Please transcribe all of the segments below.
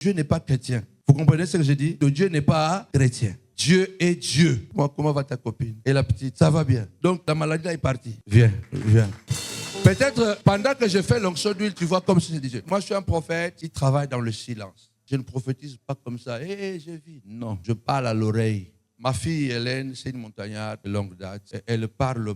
Dieu n'est pas chrétien. Vous comprenez ce que je dis? Dieu n'est pas chrétien. Dieu est Dieu. Comment va ta copine? Et la petite, ça va bien. Donc la maladie là est partie. Viens. Peut-être pendant que je fais l'onction d'huile, tu vois comme si je disais. Moi je suis un prophète qui travaille dans le silence. Je ne prophétise pas comme ça. Je vis. Non, je parle à l'oreille. Ma fille Hélène, c'est une montagnarde de longue date. Elle parle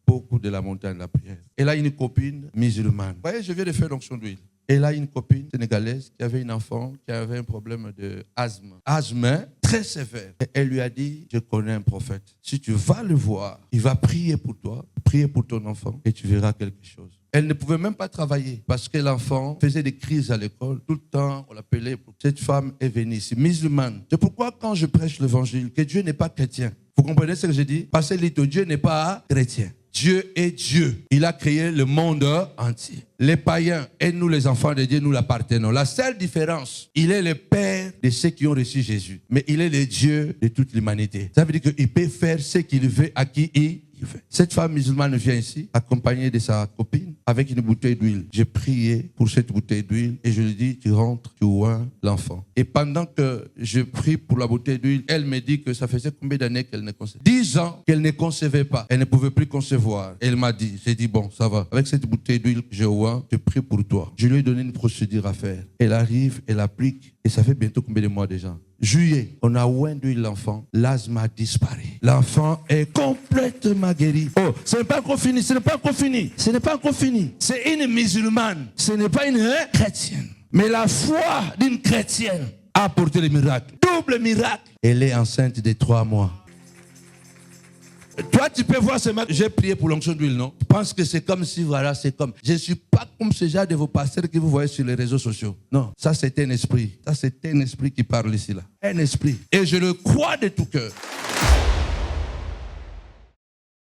beaucoup de la montagne de la prière. Elle a une copine musulmane. Vous voyez, je viens de faire l'onction d'huile. Elle a une copine sénégalaise qui avait une enfant qui avait un problème d'asthme. Asthme très sévère. Et elle lui a dit, je connais un prophète. Si tu vas le voir, il va prier pour toi, prier pour ton enfant et tu verras quelque chose. Elle ne pouvait même pas travailler parce que l'enfant faisait des crises à l'école. Tout le temps, on l'appelait. Cette femme est venue ici, musulmane. C'est pourquoi quand je prêche l'évangile, que Dieu n'est pas chrétien. Vous comprenez ce que je dis? Parce que Dieu n'est pas chrétien. Dieu est Dieu. Il a créé le monde entier. Les païens et nous, les enfants de Dieu, nous l'appartenons. La seule différence, il est le Père de ceux qui ont reçu Jésus. Mais il est le Dieu de toute l'humanité. Ça veut dire qu'il peut faire ce qu'il veut à qui il veut. Cette femme musulmane vient ici, accompagnée de sa copine, avec une bouteille d'huile. J'ai prié pour cette bouteille d'huile et je lui dis, tu rentres, tu oins l'enfant. Et pendant que je prie pour la bouteille d'huile, elle me dit que ça faisait combien d'années qu'elle ne concevait? 10 ans qu'elle ne concevait pas. Elle ne pouvait plus concevoir. Elle m'a dit, j'ai dit, bon, ça va. Avec cette bouteille d'huile que je oins, je prie pour toi. Je lui ai donné une procédure à faire. Elle arrive, elle applique et ça fait bientôt combien de mois déjà? Juillet, on a oint d'huile l'enfant. L'asthme a disparu. L'enfant est complètement guéri. Oh, ce n'est pas encore fini, ce n'est pas encore fini. Ce n'est pas encore fini. C'est une musulmane. Ce n'est pas une chrétienne. Mais la foi d'une chrétienne a apporté le miracle. Double miracle. Elle est enceinte de 3 mois. Toi, tu peux voir ce matin, j'ai prié pour l'onction d'huile, non? Je pense que c'est comme si, voilà, c'est comme. Je ne suis pas comme ce genre de vos pasteurs que vous voyez sur les réseaux sociaux. Non, ça c'est un esprit. Ça c'est un esprit qui parle ici, là. Un esprit. Et je le crois de tout cœur.